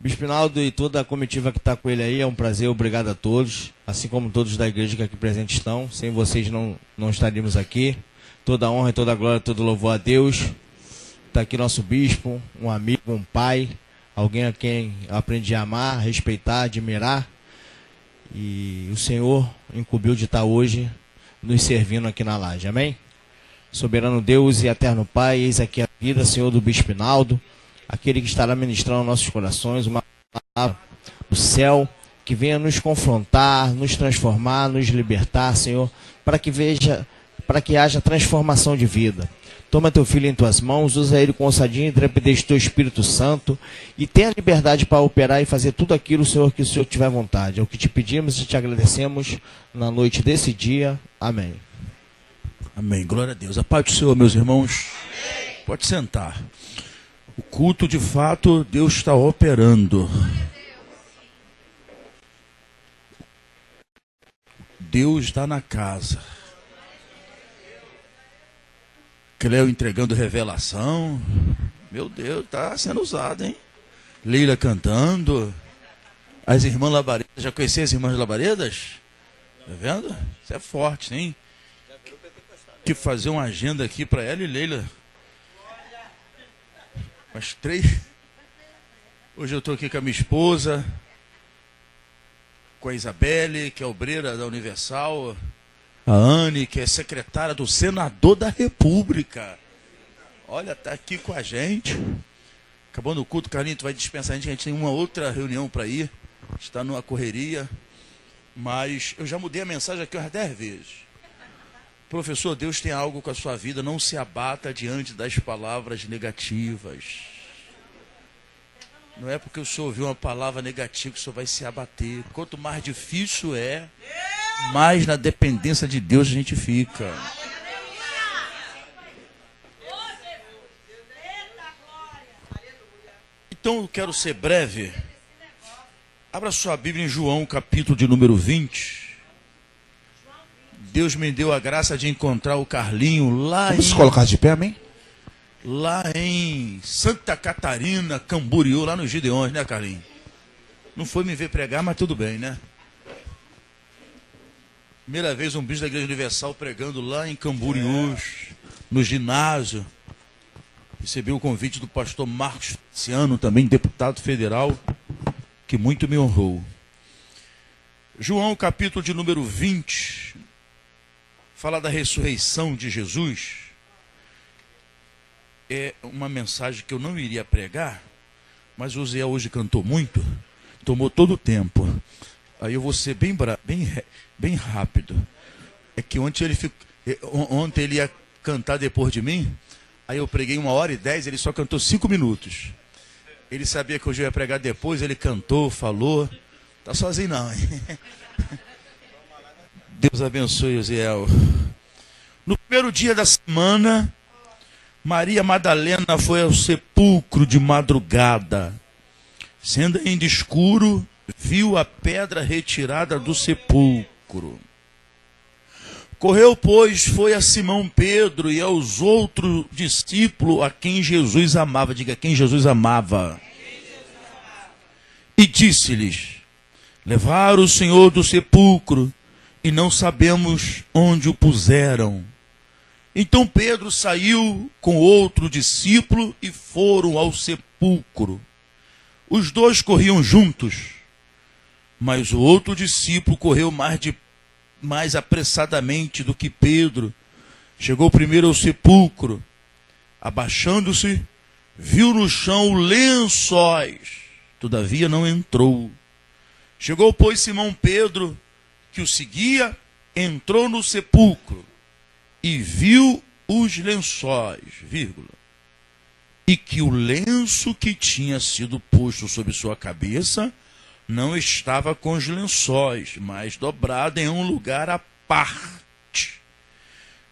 Bispo Naldo e toda a comitiva que está com ele aí, é um prazer, obrigado a todos, assim como todos da igreja que aqui presentes estão. Sem vocês não estaríamos aqui. Toda a honra e toda a glória, todo louvor a Deus. Está aqui nosso bispo, um amigo, um pai, alguém a quem eu aprendi a amar, respeitar, admirar. E o Senhor incumbiu de estar hoje nos servindo aqui na laje, amém? Soberano Deus e eterno Pai, eis aqui a vida, Senhor, do Bispo Naldo, aquele que estará ministrando nossos corações, uma palavra do céu, que venha nos confrontar, nos transformar, nos libertar, Senhor, para que haja transformação de vida. Toma teu filho em tuas mãos, usa ele com ousadia e intrepidez do teu Espírito Santo e tenha liberdade para operar e fazer tudo aquilo, Senhor, que o Senhor tiver vontade. É o que te pedimos e te agradecemos na noite desse dia. Amém. Amém. Glória a Deus. A paz do Senhor, meus irmãos. Amém. Pode sentar. O culto, de fato, Deus está operando. Deus está na casa. Cleo entregando revelação. Meu Deus, está sendo usado, hein? Leila cantando. As irmãs labaredas. Já conheci as irmãs labaredas? Tá vendo? Isso é forte, hein? Que fazer uma agenda aqui para ela e Leila. Mas 3. Hoje eu estou aqui com a minha esposa, com a Isabelle, que é obreira da Universal, a Anne, que é secretária do senador da República. Olha, tá aqui com a gente. Acabando o culto, Carlinhos, tu vai dispensar a gente tem uma outra reunião para ir. Está numa correria. Mas eu já mudei a mensagem aqui umas 10 vezes. Professor, Deus tem algo com a sua vida, não se abata diante das palavras negativas. Não é porque o senhor ouviu uma palavra negativa que o senhor vai se abater. Quanto mais difícil é, mais na dependência de Deus a gente fica. Então eu quero ser breve. Abra sua Bíblia em João, capítulo de número 20. Deus me deu a graça de encontrar o Carlinho lá Vamos se colocar de pé, amém? Lá em Santa Catarina, Camboriú, lá nos Gideões, né, Carlinho? Não foi me ver pregar, mas tudo bem, né? Primeira vez um bispo da Igreja Universal pregando lá em Camboriú, no ginásio. Recebi o convite do pastor Marcos Feliciano, também deputado federal, que muito me honrou. João, capítulo de número 20, fala da ressurreição de Jesus. É uma mensagem que eu não iria pregar, mas o Zé hoje cantou muito, tomou todo o tempo. Aí eu vou ser bem rápido. É que ontem ele ia cantar depois de mim, aí eu preguei 1h10, ele só cantou 5 minutos. Ele sabia que hoje eu ia pregar depois, ele cantou, falou. Tá sozinho não, hein? Deus abençoe, Osiel. No primeiro dia da semana, Maria Madalena foi ao sepulcro de madrugada. Sendo ainda escuro, viu a pedra retirada do sepulcro. Correu, pois, foi a Simão Pedro e aos outros discípulos a quem Jesus amava. Diga, quem Jesus amava. E disse-lhes: levaram o Senhor do sepulcro e não sabemos onde o puseram. Então Pedro saiu com outro discípulo e foram ao sepulcro. Os dois corriam juntos, mas o outro discípulo correu mais apressadamente do que Pedro. Chegou primeiro ao sepulcro, abaixando-se, viu no chão lençóis, todavia não entrou. Chegou, pois, Simão Pedro, que o seguia, entrou no sepulcro e viu os lençóis, e que o lenço que tinha sido posto sobre sua cabeça não estava com os lençóis, mas dobrado em um lugar à parte.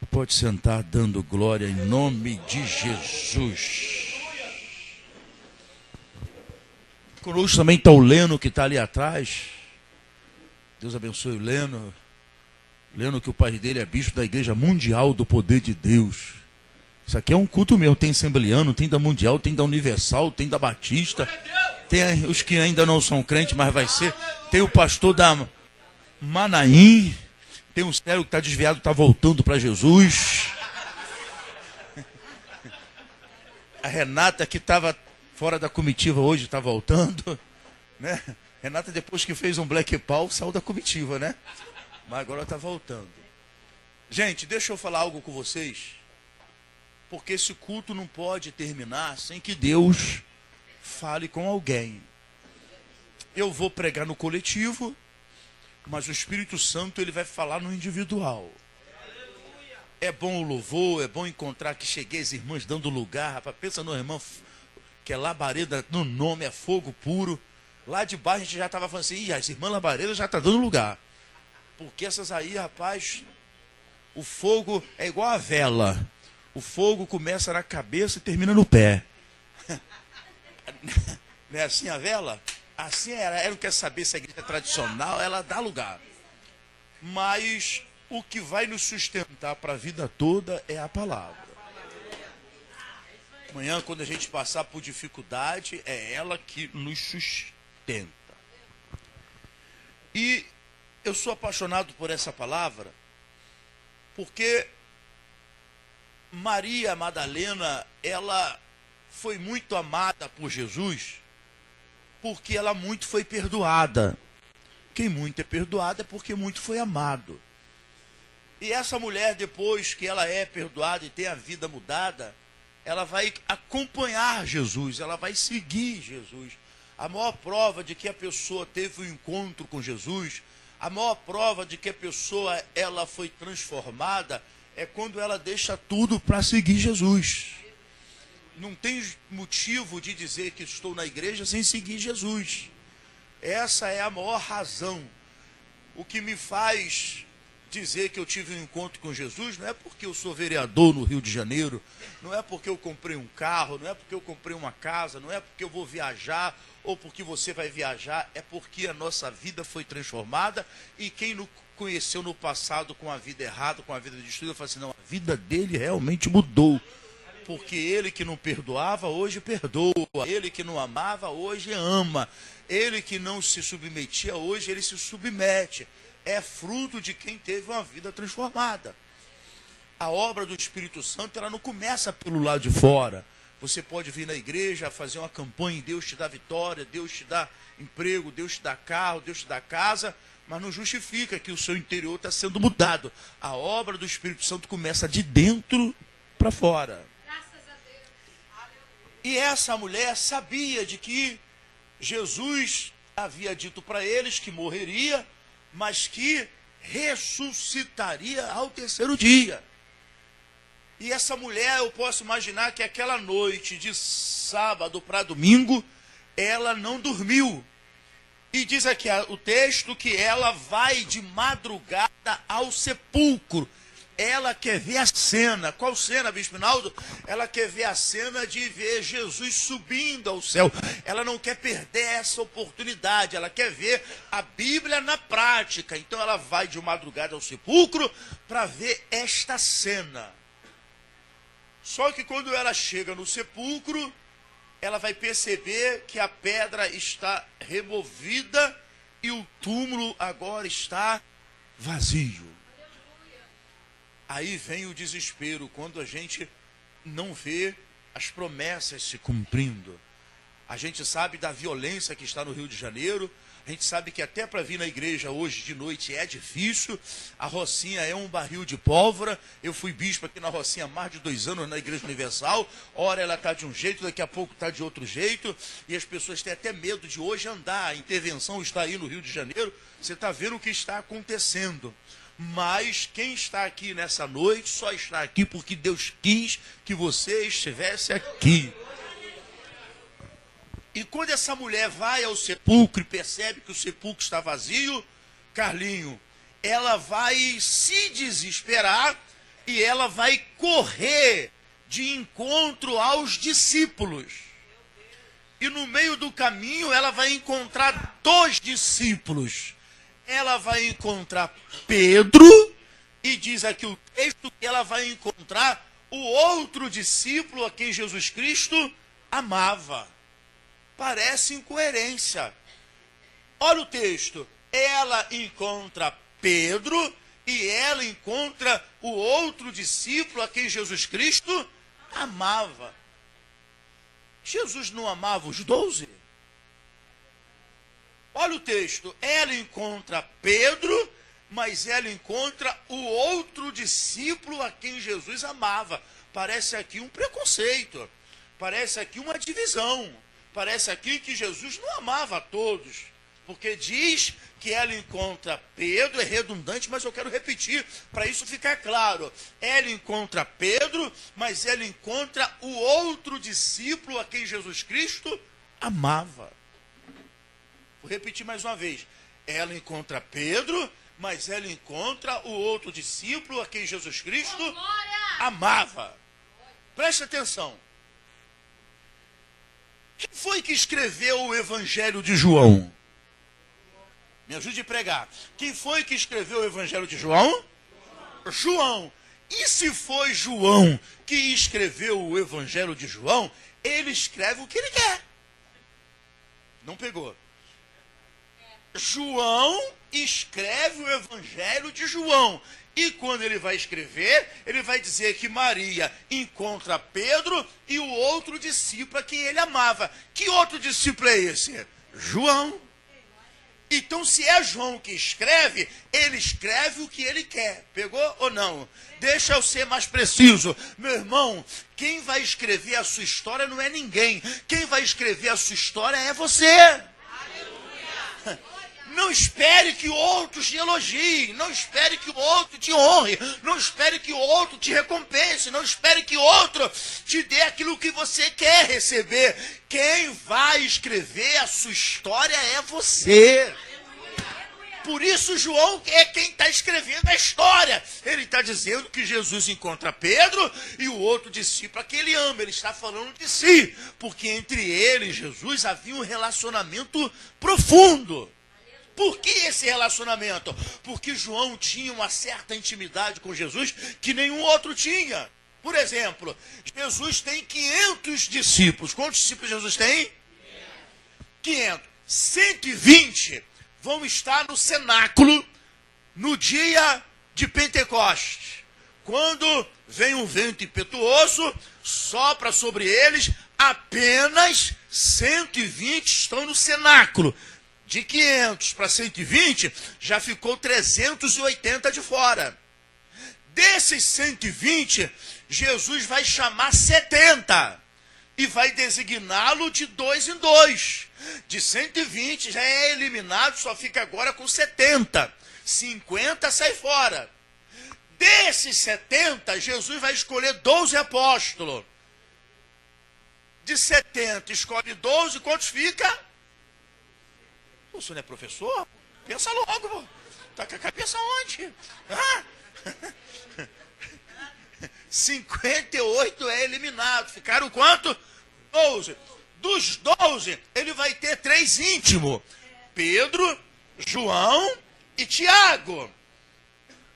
Pode sentar dando glória em nome de Jesus. Conosco também está o Leno, que está ali atrás. Deus abençoe o Leno. Leno, que o pai dele é bispo da Igreja Mundial do Poder de Deus. Isso aqui é um culto meu. Tem assembleano, tem da Mundial, tem da Universal, tem da Batista. Tem os que ainda não são crentes, mas vai ser. Tem o pastor da Manaim. Tem um cego que está desviado, está voltando para Jesus. A Renata, que estava fora da comitiva hoje, está voltando. Né? Renata, depois que fez um Black Paul, saiu da comitiva, né? Mas agora está voltando. Gente, deixa eu falar algo com vocês. Porque esse culto não pode terminar sem que Deus fale com alguém. Eu vou pregar no coletivo, mas o Espírito Santo ele vai falar no individual. É bom o louvor, é bom encontrar que cheguei as irmãs dando lugar. Rapaz, pensa no irmão que é labareda, no nome é fogo puro. Lá de baixo a gente já estava falando assim, as irmãs labaredas já estão dando lugar. Porque essas aí, rapaz, o fogo é igual a vela. O fogo começa na cabeça e termina no pé. Não é assim a vela? Assim ela não quer saber se a igreja é tradicional, ela dá lugar. Mas o que vai nos sustentar para a vida toda é a palavra. Amanhã, quando a gente passar por dificuldade, é ela que nos sustenta. E eu sou apaixonado por essa palavra, porque Maria Madalena, ela foi muito amada por Jesus, porque ela muito foi perdoada. Quem muito é perdoado é porque muito foi amado. E essa mulher, depois que ela é perdoada e tem a vida mudada, ela vai acompanhar Jesus, ela vai seguir Jesus. A maior prova de que a pessoa teve um encontro com Jesus, a maior prova de que a pessoa ela foi transformada, é quando ela deixa tudo para seguir Jesus. Não tem motivo de dizer que estou na igreja sem seguir Jesus. Essa é a maior razão. O que me faz dizer que eu tive um encontro com Jesus não é porque eu sou vereador no Rio de Janeiro, não é porque eu comprei um carro, não é porque eu comprei uma casa, não é porque eu vou viajar ou porque você vai viajar, é porque a nossa vida foi transformada e quem nos conheceu no passado com a vida errada, com a vida destruída, fala assim, não, a vida dele realmente mudou. Porque ele que não perdoava, hoje perdoa. Ele que não amava, hoje ama. Ele que não se submetia, hoje ele se submete. É fruto de quem teve uma vida transformada. A obra do Espírito Santo, ela não começa pelo lado de fora. Você pode vir na igreja, fazer uma campanha, Deus te dá vitória, Deus te dá emprego, Deus te dá carro, Deus te dá casa, mas não justifica que o seu interior está sendo mudado. A obra do Espírito Santo começa de dentro para fora. E essa mulher sabia de que Jesus havia dito para eles que morreria, mas que ressuscitaria ao terceiro dia. E essa mulher, eu posso imaginar que aquela noite de sábado para domingo, ela não dormiu. E diz aqui o texto que ela vai de madrugada ao sepulcro. Ela quer ver a cena. Qual cena, Bispo Naldo? Ela quer ver a cena de ver Jesus subindo ao céu. Ela não quer perder essa oportunidade. Ela quer ver a Bíblia na prática. Então ela vai de madrugada ao sepulcro para ver esta cena. Só que quando ela chega no sepulcro, ela vai perceber que a pedra está removida e o túmulo agora está vazio. Aí vem o desespero, quando a gente não vê as promessas se cumprindo. A gente sabe da violência que está no Rio de Janeiro, a gente sabe que até para vir na igreja hoje de noite é difícil, a Rocinha é um barril de pólvora, eu fui bispo aqui na Rocinha há mais de 2 anos na Igreja Universal, ora ela está de um jeito, daqui a pouco está de outro jeito, e as pessoas têm até medo de hoje andar, a intervenção está aí no Rio de Janeiro, você está vendo o que está acontecendo. Mas quem está aqui nessa noite só está aqui porque Deus quis que você estivesse aqui. E quando essa mulher vai ao sepulcro e percebe que o sepulcro está vazio, Carlinho, ela vai se desesperar e ela vai correr de encontro aos discípulos. E no meio do caminho ela vai encontrar 2 discípulos. Ela vai encontrar Pedro, e diz aqui o texto que ela vai encontrar o outro discípulo a quem Jesus Cristo amava. parece incoerência. Olha o texto. Ela encontra Pedro e ela encontra o outro discípulo a quem Jesus Cristo amava. Jesus não amava os 12? Olha o texto. Ela encontra Pedro, mas ela encontra o outro discípulo a quem Jesus amava. Parece aqui um preconceito. Parece aqui uma divisão. Parece aqui que Jesus não amava a todos. Porque diz que ela encontra Pedro, é redundante, mas eu quero repetir para isso ficar claro. Ela encontra Pedro, mas ela encontra o outro discípulo a quem Jesus Cristo amava. Vou repetir mais uma vez. Ela encontra Pedro, mas ela encontra o outro discípulo a quem Jesus Cristo amava. Preste atenção. Quem foi que escreveu o Evangelho de João? Me ajude a pregar. Quem foi que escreveu o Evangelho de João? João. E se foi João que escreveu o Evangelho de João, ele escreve o que ele quer. Não pegou. João escreve o Evangelho de João. E quando ele vai escrever, ele vai dizer que Maria encontra Pedro e o outro discípulo a quem ele amava. Que outro discípulo é esse? João. Então, se é João que escreve, ele escreve o que ele quer. Pegou ou não? Deixa eu ser mais preciso. Meu irmão, quem vai escrever a sua história não é ninguém. Quem vai escrever a sua história é você. Aleluia. Não espere que o outro te elogie. Não espere que o outro te honre. Não espere que o outro te recompense. Não espere que o outro te dê aquilo que você quer receber. Quem vai escrever a sua história é você. Por isso João é quem está escrevendo a história. Ele está dizendo que Jesus encontra Pedro e o outro discípulo a quem ele ama. Ele está falando de si. Porque entre ele e Jesus havia um relacionamento profundo. Por que esse relacionamento? Porque João tinha uma certa intimidade com Jesus que nenhum outro tinha. Por exemplo, Jesus tem 500 discípulos. Quantos discípulos Jesus tem? 500. 120 vão estar no cenáculo no dia de Pentecostes. Quando vem um vento impetuoso, sopra sobre eles, apenas 120 estão no cenáculo. De 500 para 120, já ficou 380 de fora. Desses 120, Jesus vai chamar 70 e vai designá-lo de 2 em 2. De 120 já é eliminado, só fica agora com 70. 50 sai fora. Desses 70, Jesus vai escolher 12 apóstolos. De 70, escolhe 12, quantos fica? Você não é professor? Pensa logo. Está com a cabeça onde? 58 é eliminado. Ficaram quanto? 12. Dos 12, ele vai ter 3 íntimos. Pedro, João e Tiago.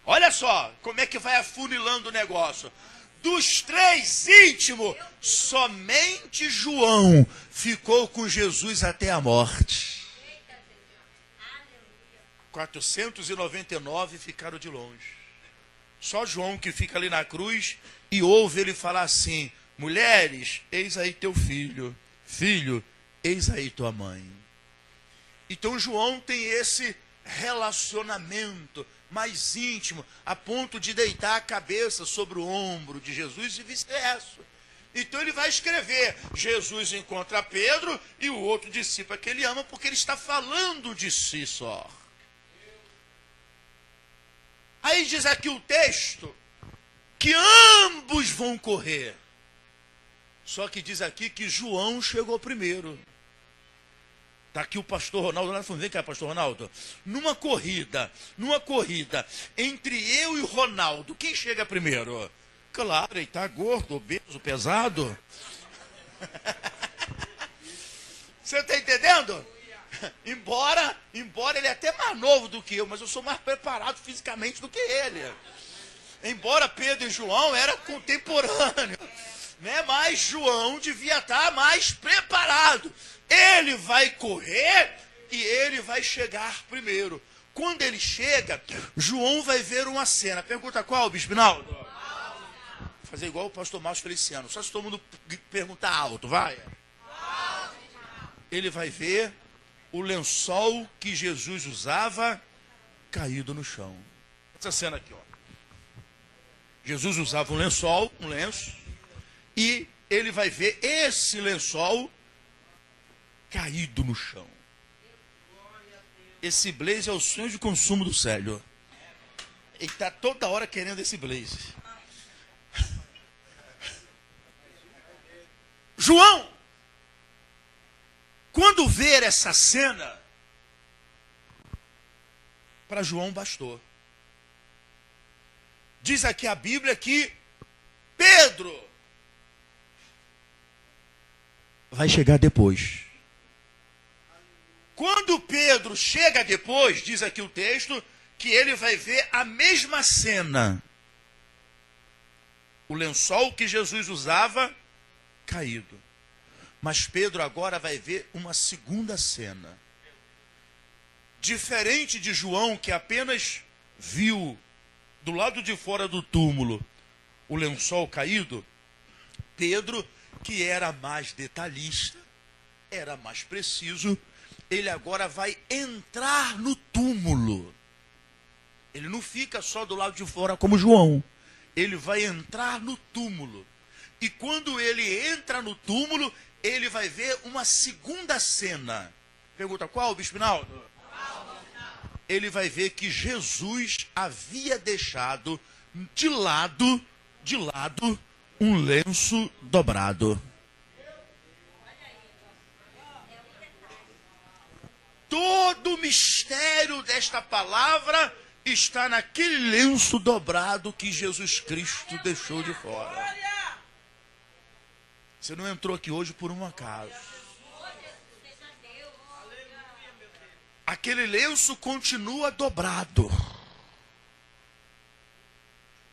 Olha só como é que vai afunilando o negócio. Dos 3 íntimos, somente João ficou com Jesus até a morte. 499 ficaram de longe. Só João que fica ali na cruz e ouve ele falar assim: mulheres, eis aí teu filho. Filho, eis aí tua mãe. Então João tem esse relacionamento mais íntimo, a ponto de deitar a cabeça sobre o ombro de Jesus e vice-versa. Então ele vai escrever: Jesus encontra Pedro e o outro discípulo que ele ama, porque ele está falando de si só. Aí diz aqui o texto que ambos vão correr. Só que diz aqui que João chegou primeiro. Está aqui o pastor Ronaldo. Vem cá, pastor Ronaldo. Numa corrida entre eu e o Ronaldo, quem chega primeiro? Claro, ele está gordo, obeso, pesado. Você está entendendo? Embora ele é até mais novo do que eu, mas eu sou mais preparado fisicamente do que ele. Embora Pedro e João eram contemporâneos. né? Mas João devia estar mais preparado. Ele vai correr e ele vai chegar primeiro. Quando ele chega, João vai ver uma cena. Pergunta qual, Bispo Naldo? Vou fazer igual o pastor Márcio Feliciano. Só se todo mundo perguntar alto, vai. Ele vai ver o lençol que Jesus usava caído no chão. Essa cena aqui, ó. Jesus usava um lenço, e ele vai ver esse lençol caído no chão. Esse blazer é o sonho de consumo do Célio. Ele está toda hora querendo esse blazer. João, quando ver essa cena, para João bastou. Diz aqui a Bíblia que Pedro vai chegar depois. Quando Pedro chega depois, diz aqui o texto, que ele vai ver a mesma cena. O lençol que Jesus usava caído. Mas Pedro agora vai ver uma segunda cena. Diferente de João, que apenas viu do lado de fora do túmulo o lençol caído, Pedro, que era mais detalhista, era mais preciso, ele agora vai entrar no túmulo. Ele não fica só do lado de fora como João. Ele vai entrar no túmulo. E quando ele entra no túmulo, ele vai ver uma segunda cena. Pergunta qual, Bispo Naldo? Ele vai ver que Jesus havia deixado de lado, um lenço dobrado. Todo o mistério desta palavra está naquele lenço dobrado que Jesus Cristo deixou de fora. Você não entrou aqui hoje por um acaso. Aquele lenço continua dobrado.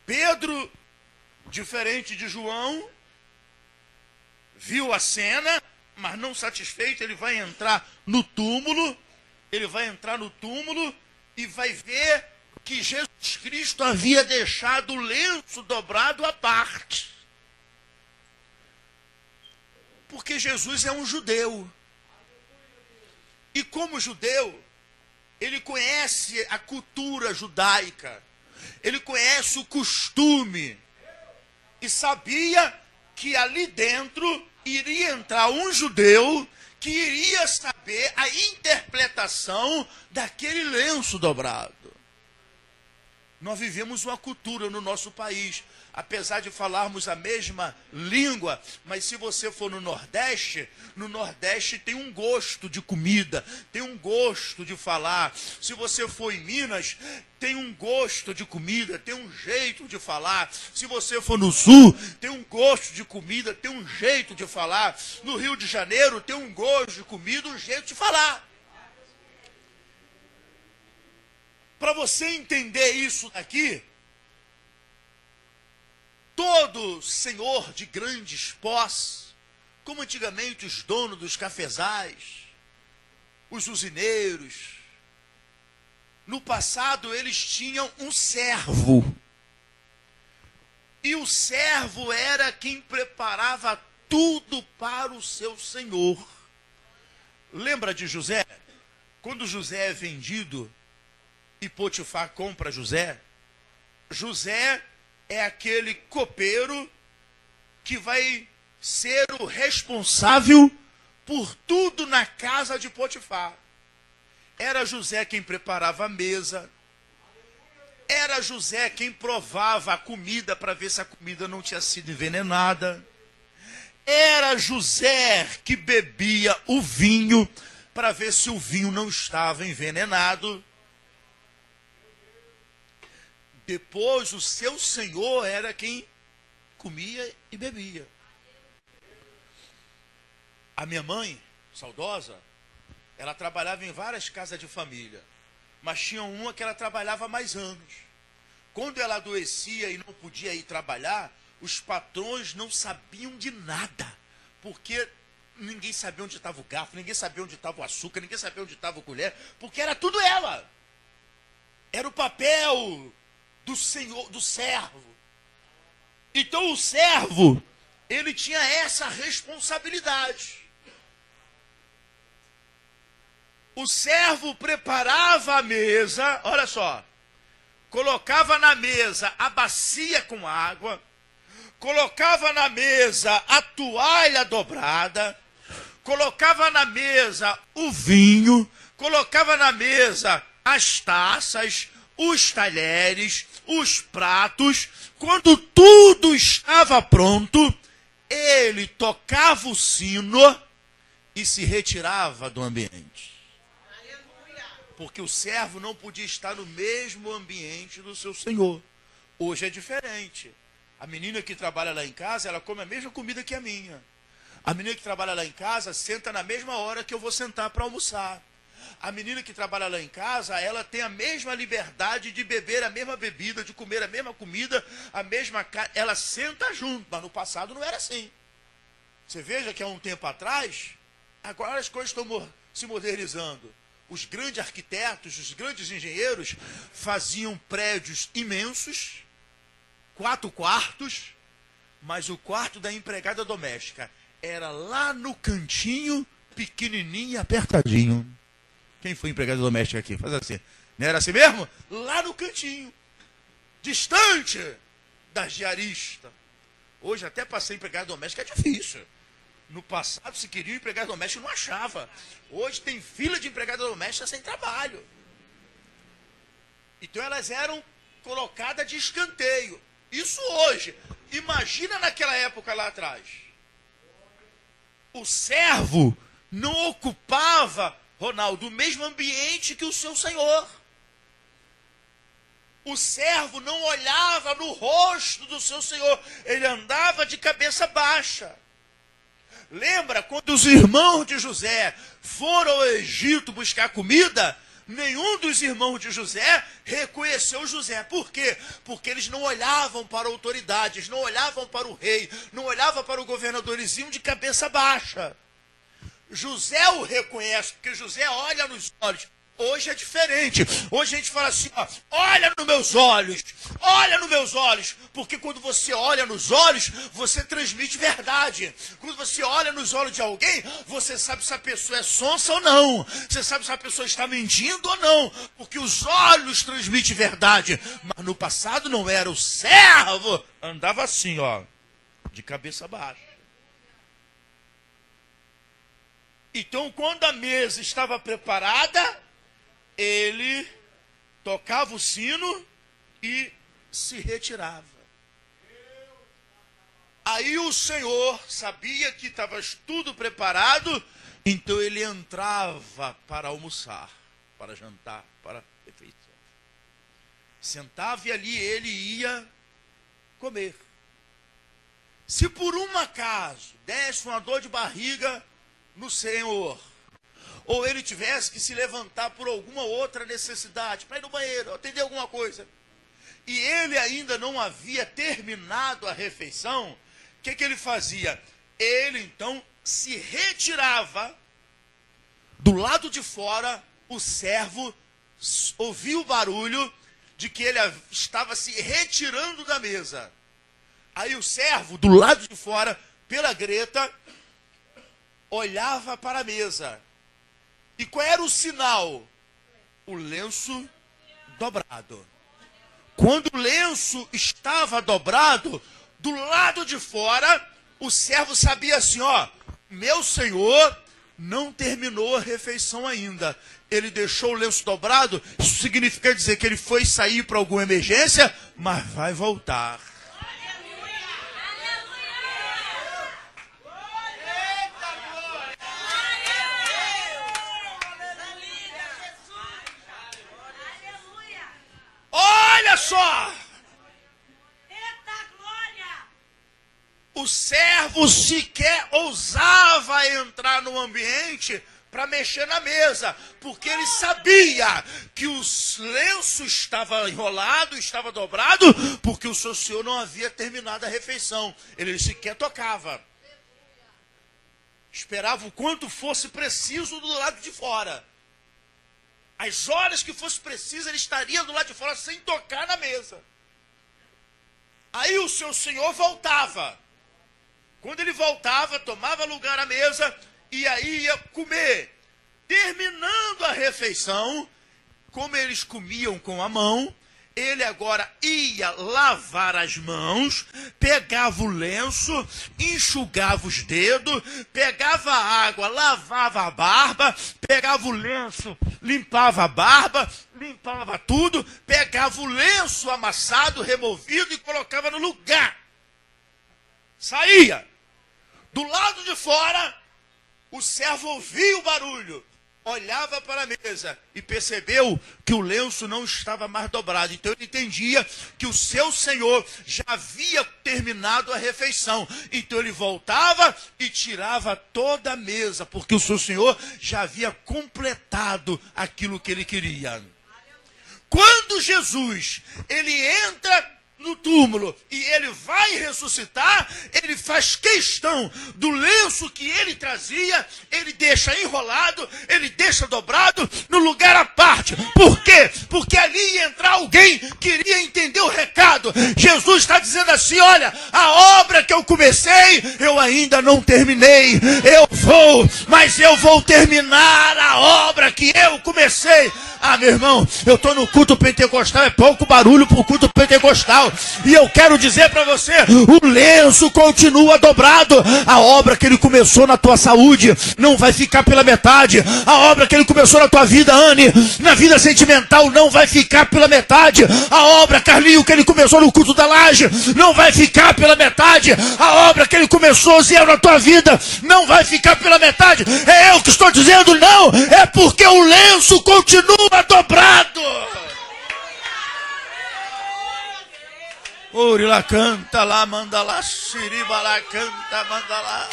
Pedro, diferente de João, viu a cena, mas não satisfeito, ele vai entrar no túmulo. Ele vai entrar no túmulo e vai ver que Jesus Cristo havia deixado o lenço dobrado à parte. Porque Jesus é um judeu. E como judeu, ele conhece a cultura judaica, ele conhece o costume, e sabia que ali dentro iria entrar um judeu que iria saber a interpretação daquele lenço dobrado. Nós vivemos uma cultura no nosso país, apesar de falarmos a mesma língua, mas se você for no Nordeste tem um gosto de comida, tem um gosto de falar. Se você for em Minas, tem um gosto de comida, tem um jeito de falar. Se você for no Sul, tem um gosto de comida, tem um jeito de falar. No Rio de Janeiro, tem um gosto de comida, um jeito de falar. Para você entender isso aqui, todo senhor de grandes posses, como antigamente os donos dos cafezais, os usineiros, no passado eles tinham um servo. E o servo era quem preparava tudo para o seu senhor. Lembra de José? Quando José é vendido e Potifar compra José, José é aquele copeiro que vai ser o responsável por tudo na casa de Potifar. Era José quem preparava a mesa, era José quem provava a comida para ver se a comida não tinha sido envenenada, era José que bebia o vinho para ver se o vinho não estava envenenado. Depois, o seu senhor era quem comia e bebia. A minha mãe, saudosa, ela trabalhava em várias casas de família, mas tinha uma que ela trabalhava mais anos. Quando ela adoecia e não podia ir trabalhar, os patrões não sabiam de nada, porque ninguém sabia onde estava o garfo, ninguém sabia onde estava o açúcar, ninguém sabia onde estava a colher, porque era tudo ela. Era o papel do senhor, do servo. Então o servo, ele tinha essa responsabilidade. O servo preparava a mesa, olha só, colocava na mesa a bacia com água, colocava na mesa a toalha dobrada, colocava na mesa o vinho, colocava na mesa as taças, os talheres, os pratos. Quando tudo estava pronto, ele tocava o sino e se retirava do ambiente. Porque o servo não podia estar no mesmo ambiente do seu senhor. Hoje é diferente. A menina que trabalha lá em casa, ela come a mesma comida que a minha. A menina que trabalha lá em casa senta na mesma hora que eu vou sentar para almoçar. A menina que trabalha lá em casa, ela tem a mesma liberdade de beber a mesma bebida, de comer a mesma comida, a mesma carne. Ela senta junto, mas no passado não era assim. Você veja que há um tempo atrás, agora as coisas estão se modernizando. Os grandes arquitetos, os grandes engenheiros faziam prédios imensos, 4 quartos, mas o quarto da empregada doméstica era lá no cantinho, pequenininho e apertadinho. Quem foi empregada doméstica aqui? Faz assim. Não era assim mesmo? Lá no cantinho, distante das diaristas. Hoje até para ser empregada doméstica é difícil. No passado, se queria um empregado doméstico, não achava. Hoje tem fila de empregada doméstica sem trabalho. Então elas eram colocadas de escanteio. Isso hoje. Imagina naquela época lá atrás. O servo não ocupava, Ronaldo, o mesmo ambiente que o seu senhor. O servo não olhava no rosto do seu senhor. Ele andava de cabeça baixa. Lembra quando os irmãos de José foram ao Egito buscar comida? Nenhum dos irmãos de José reconheceu José. Por quê? Porque eles não olhavam para autoridades, não olhavam para o rei, não olhavam para o governador, eles iam de cabeça baixa. José o reconhece, porque José olha nos olhos. Hoje é diferente. Hoje a gente fala assim, ó, olha nos meus olhos, porque quando você olha nos olhos, você transmite verdade. Quando você olha nos olhos de alguém, você sabe se a pessoa é sonsa ou não. Você sabe se a pessoa está mentindo ou não, porque os olhos transmitem verdade. Mas no passado não era. O servo andava assim, ó, de cabeça baixa. Então, quando a mesa estava preparada, ele tocava o sino e se retirava. Aí o Senhor sabia que estava tudo preparado, então ele entrava para almoçar, para jantar, para refeição. Sentava e ali ele ia comer. Se por um acaso desse uma dor de barriga no Senhor, ou ele tivesse que se levantar por alguma outra necessidade, para ir no banheiro, atender alguma coisa, e ele ainda não havia terminado a refeição, o que ele fazia? Ele então se retirava do lado de fora. O servo ouvia o barulho de que ele estava se retirando da mesa. Aí o servo, do lado de fora, pela greta, olhava para a mesa. E qual era o sinal? O lenço dobrado. Quando o lenço estava dobrado, do lado de fora, o servo sabia assim, ó, meu senhor não terminou a refeição ainda. Ele deixou o lenço dobrado, isso significa dizer que ele foi sair para alguma emergência, mas vai voltar. Olha só! O servo sequer ousava entrar no ambiente para mexer na mesa, porque ele sabia que o lenço estava enrolado, estava dobrado, porque o seu senhor não havia terminado a refeição. Ele sequer tocava. Esperava o quanto fosse preciso do lado de fora. As horas que fosse preciso, ele estaria do lado de fora sem tocar na mesa. Aí o seu senhor voltava. Quando ele voltava, tomava lugar à mesa e aí ia comer. Terminando a refeição, como eles comiam com a mão, ele agora ia lavar as mãos, pegava o lenço, enxugava os dedos, pegava a água, lavava a barba, pegava o lenço, limpava a barba, limpava tudo, pegava o lenço amassado, removido e colocava no lugar. Saía. Do lado de fora, o servo ouvia o barulho, olhava para a mesa e percebeu que o lenço não estava mais dobrado. Então ele entendia que o seu senhor já havia terminado a refeição. Então ele voltava e tirava toda a mesa, porque o seu senhor já havia completado aquilo que ele queria. Quando Jesus, ele entra no túmulo e ele vai ressuscitar, ele faz questão do lenço que ele trazia, ele deixa enrolado, ele deixa dobrado no lugar à parte. Por quê? Porque ali ia entrar alguém que iria entender o recado. Jesus está dizendo assim: olha, a obra que eu comecei, eu ainda não terminei. Mas eu vou terminar a obra que eu comecei. Ah, meu irmão, eu estou no culto pentecostal, é pouco barulho para o culto pentecostal. E eu quero dizer para você, o lenço continua dobrado. A obra que ele começou na tua saúde não vai ficar pela metade. A obra que ele começou na tua vida, Anne, na vida sentimental, não vai ficar pela metade. A obra, Carlinho, que ele começou no culto da laje, não vai ficar pela metade. A obra que ele começou, Zé, na tua vida, não vai ficar pela metade. É eu que estou dizendo não, é porque o lenço continua dobrado. Ori lá, canta lá, manda lá, xiriba lá, canta, manda lá.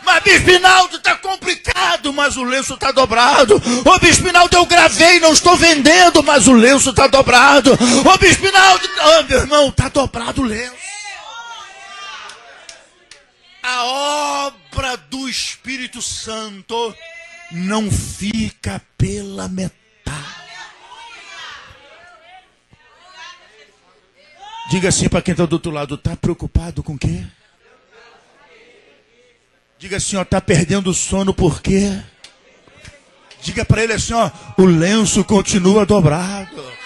Mas Bispo Hinaldo, está complicado, mas o lenço está dobrado. Ô Bispo Hinaldo, eu gravei, não estou vendendo, mas o lenço está dobrado. Ô Bispo Hinaldo, meu irmão, está dobrado o lenço. A obra do Espírito Santo não fica pela metade. Diga assim para quem está do outro lado: está preocupado com o quê? Diga assim, ó, está perdendo o sono por quê? Diga para ele assim, ó, o lenço continua dobrado.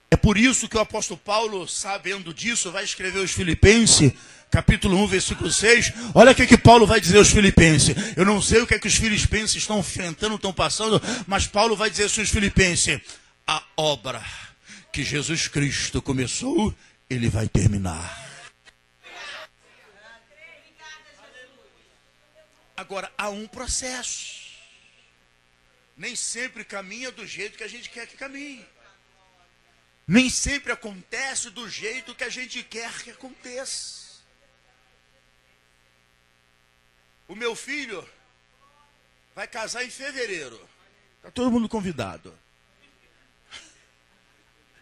É por isso que o apóstolo Paulo, sabendo disso, vai escrever aos Filipenses, capítulo 1, versículo 6. Olha o que Paulo vai dizer aos Filipenses. Eu não sei o que é que os Filipenses estão enfrentando, estão passando, mas Paulo vai dizer aos Filipenses: a obra que Jesus Cristo começou, ele vai terminar. Agora, há um processo. Nem sempre caminha do jeito que a gente quer que caminhe. Nem sempre acontece do jeito que a gente quer que aconteça. O meu filho vai casar em fevereiro. Está todo mundo convidado.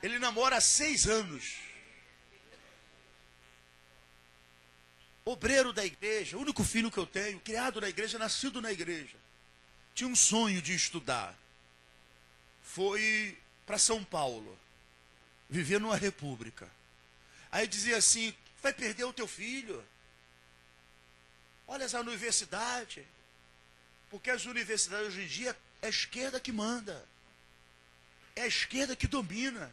Ele namora há 6 anos. Obreiro da igreja, o único filho que eu tenho, criado na igreja, nascido na igreja. Tinha um sonho de estudar. Foi para São Paulo, viver numa república. Aí dizia assim: vai perder o teu filho. Olha essa universidade. Porque as universidades hoje em dia é a esquerda que manda. É a esquerda que domina.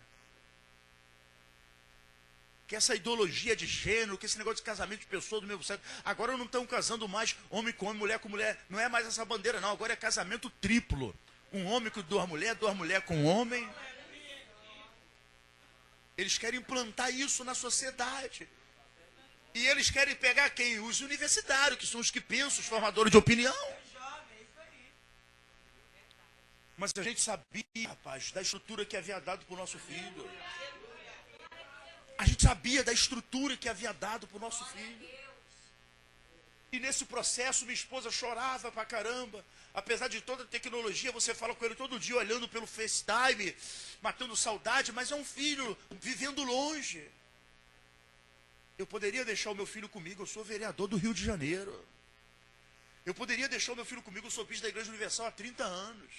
Que essa ideologia de gênero, que esse negócio de casamento de pessoas do mesmo sexo. Agora não estão casando mais homem com homem, mulher com mulher. Não é mais essa bandeira, não. Agora é casamento triplo. Um homem com 2 mulheres com um homem. Eles querem implantar isso na sociedade. E eles querem pegar quem? Os universitários, que são os que pensam, os formadores de opinião. Mas a gente sabia, rapaz, da estrutura que havia dado para o nosso filho. A gente sabia da estrutura que havia dado para o nosso filho. E nesse processo, minha esposa chorava pra caramba. Apesar de toda a tecnologia, você fala com ele todo dia, olhando pelo FaceTime, matando saudade, mas é um filho vivendo longe. Eu poderia deixar o meu filho comigo, eu sou vereador do Rio de Janeiro. Eu poderia deixar o meu filho comigo, eu sou bispo da Igreja Universal há 30 anos.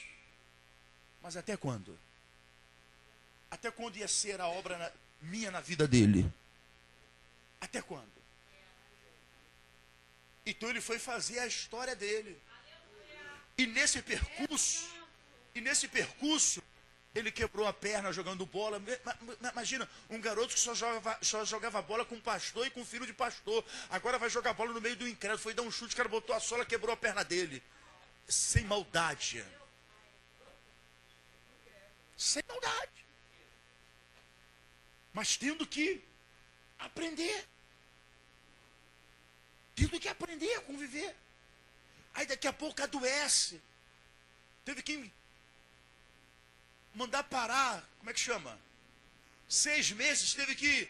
Mas até quando? Até quando ia ser a obra minha na vida dele? Até quando? Então ele foi fazer a história dele. E nesse percurso, ele quebrou a perna jogando bola. Imagina, um garoto que só jogava bola com pastor e com filho de pastor. Agora vai jogar bola no meio do incrédulo. Foi dar um chute, o cara botou a sola, quebrou a perna dele. Sem maldade. Sem maldade. Mas tendo que aprender. Tendo que aprender a conviver. Aí daqui a pouco adoece. Teve que mandar parar, como é que chama? 6 meses, teve que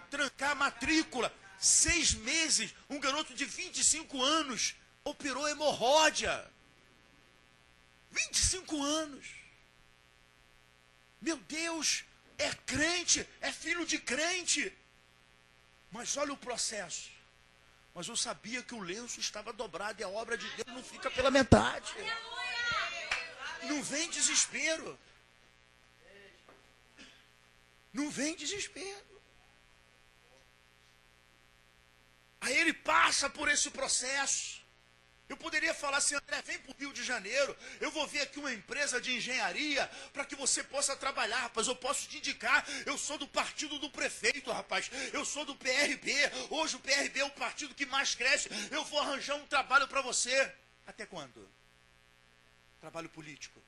trancar a matrícula. 6 meses, um garoto de 25 anos operou hemorródia. 25 anos. Meu Deus, é crente, é filho de crente. Mas olha o processo. Mas eu sabia que o lenço estava dobrado e a obra de Deus não fica pela metade. Não vem desespero. Não vem desespero. Aí ele passa por esse processo. Eu poderia falar assim, André, vem para o Rio de Janeiro, eu vou ver aqui uma empresa de engenharia para que você possa trabalhar, rapaz, eu posso te indicar, eu sou do partido do prefeito, rapaz, eu sou do PRB, hoje o PRB é o partido que mais cresce, eu vou arranjar um trabalho para você. Até quando? Trabalho político.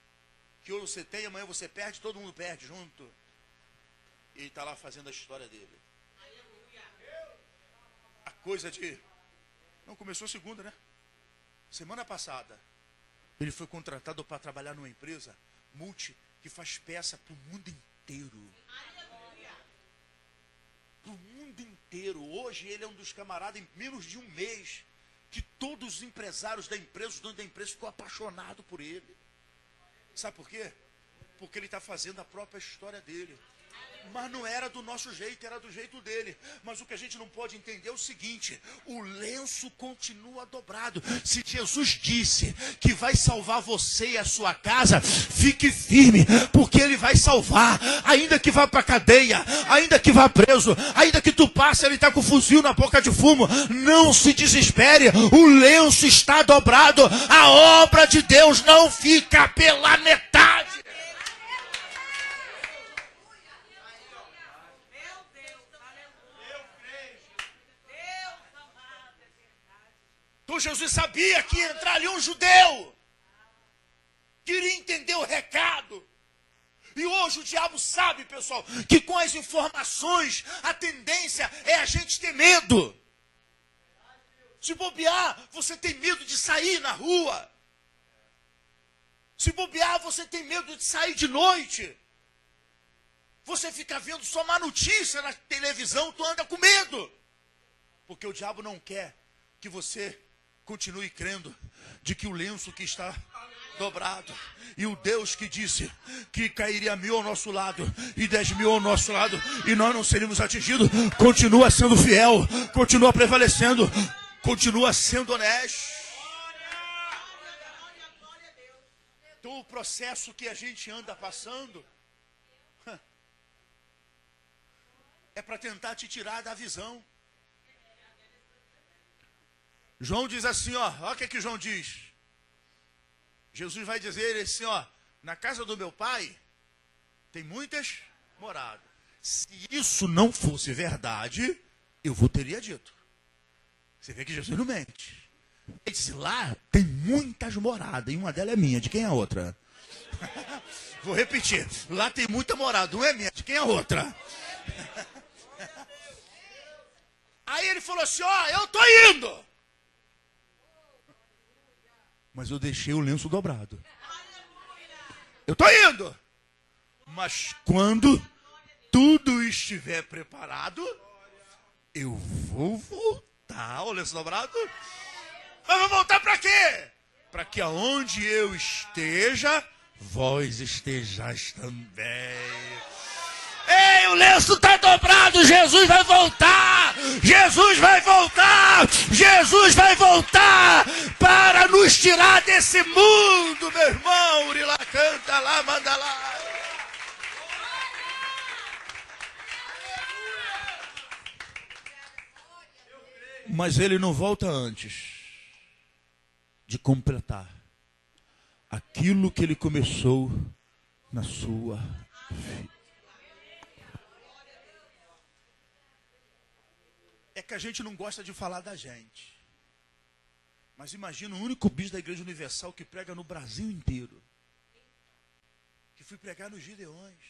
Que hoje você tem, amanhã você perde, todo mundo perde junto. E ele está lá fazendo a história dele. A coisa de... Não, começou segunda, né? Semana passada, ele foi contratado para trabalhar numa empresa multi que faz peça para o mundo inteiro. Para o mundo inteiro. Hoje ele é um dos camaradas, em menos de um mês, que todos os empresários da empresa, os donos da empresa, ficou apaixonado por ele. Sabe por quê? Porque ele está fazendo a própria história dele. Mas não era do nosso jeito, era do jeito dele. Mas o que a gente não pode entender é o seguinte: o lenço continua dobrado. Se Jesus disse que vai salvar você e a sua casa, fique firme, porque ele vai salvar. Ainda que vá para a cadeia, ainda que vá preso, ainda que tu passe, ele está com o fuzil na boca de fumo, não se desespere, o lenço está dobrado. A obra de Deus não fica pela metade. Então Jesus sabia que ia entrar ali um judeu. Queria entender o recado. E hoje o diabo sabe, pessoal, que com as informações a tendência é a gente ter medo. Se bobear, você tem medo de sair na rua. Se bobear, você tem medo de sair de noite. Você fica vendo só má notícia na televisão, tu anda com medo. Porque o diabo não quer que você continue crendo de que o lenço que está dobrado e o Deus que disse que cairia 1000 ao nosso lado e 10.000 ao nosso lado e nós não seríamos atingidos, continua sendo fiel, continua prevalecendo, continua sendo honesto. Então o processo que a gente anda passando é para tentar te tirar da visão. João diz assim, ó, olha o que João diz. Jesus vai dizer assim, ó, na casa do meu pai tem muitas moradas. Se isso não fosse verdade, eu vos teria dito. Você vê que Jesus não mente. Ele disse, lá tem muitas moradas, e uma delas é minha, de quem é a outra? Vou repetir, lá tem muita morada, uma é minha, de quem é a outra? Aí ele falou assim, ó, eu tô indo. Mas eu deixei o lenço dobrado. Eu estou indo. Mas quando tudo estiver preparado, eu vou voltar. O lenço dobrado. Mas vou voltar para quê? Para que aonde eu esteja, vós estejais também. Ei, o lenço está dobrado, Jesus vai voltar! Jesus vai voltar! Jesus vai voltar para nos tirar desse mundo, meu irmão! Urila canta lá, manda lá! Mas ele não volta antes de completar aquilo que ele começou na sua vida. É que a gente não gosta de falar da gente. Mas imagina o único bispo da Igreja Universal que prega no Brasil inteiro. Que fui pregar nos Gideões.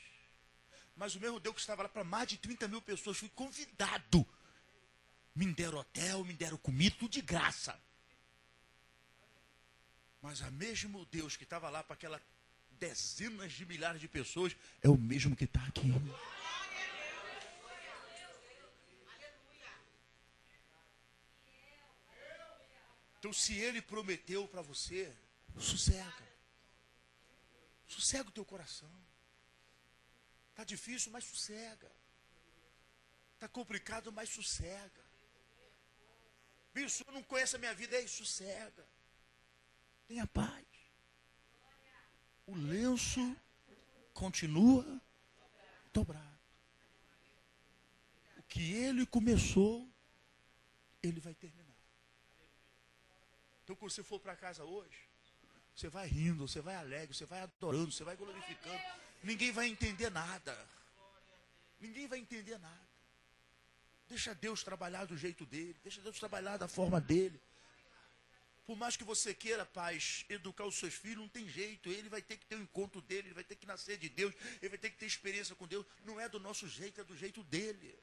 Mas o mesmo Deus que estava lá para mais de 30 mil pessoas, fui convidado. Me deram hotel, me deram comida, tudo de graça. Mas o mesmo Deus que estava lá para aquelas dezenas de milhares de pessoas, é o mesmo que está aqui. Então, se ele prometeu para você, sossega. Sossega o teu coração. Está difícil, mas sossega. Está complicado, mas sossega. O senhor não conhece a minha vida, aí sossega. Tenha paz. O lenço continua dobrado. O que ele começou, ele vai terminar. Então, quando você for para casa hoje, você vai rindo, você vai alegre, você vai adorando, você vai glorificando. Ninguém vai entender nada. Ninguém vai entender nada. Deixa Deus trabalhar do jeito dele. Deixa Deus trabalhar da forma dele. Por mais que você queira, pais, educar os seus filhos, não tem jeito. Ele vai ter que ter um encontro dele, ele vai ter que nascer de Deus, ele vai ter que ter experiência com Deus. Não é do nosso jeito, é do jeito dele.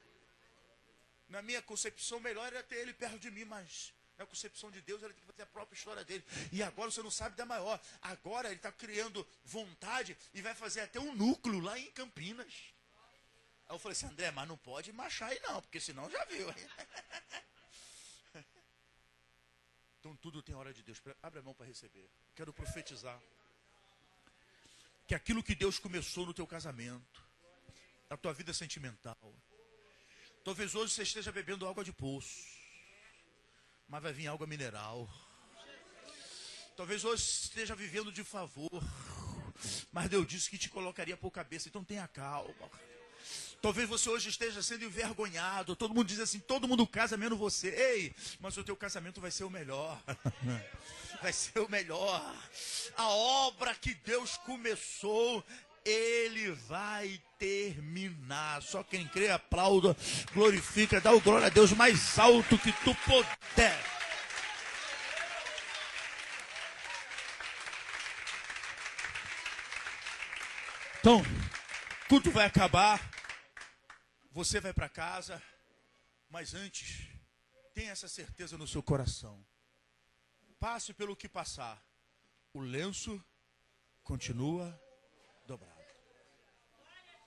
Na minha concepção, melhor era ter ele perto de mim, mas na concepção de Deus, ele tem que fazer a própria história dele. E agora você não sabe da maior. Agora ele está criando vontade e vai fazer até um núcleo lá em Campinas. Aí eu falei assim, André, mas não pode marchar aí não, porque senão já viu. Então tudo tem hora de Deus. Abre a mão para receber. Quero profetizar que aquilo que Deus começou no teu casamento, na tua vida sentimental, talvez hoje você esteja bebendo água de poço, mas vai vir água mineral. Talvez hoje esteja vivendo de favor, mas Deus disse que te colocaria por cabeça, então tenha calma. Talvez você hoje esteja sendo envergonhado. Todo mundo diz assim, todo mundo casa menos você. Ei, mas o teu casamento vai ser o melhor. Vai ser o melhor. A obra que Deus começou, Ele vai terminar. Só quem crê, aplauda, glorifica, dá o glória a Deus mais alto que tu puder. Então, tudo vai acabar. Você vai para casa, mas antes, tenha essa certeza no seu coração. Passe pelo que passar, o lenço continua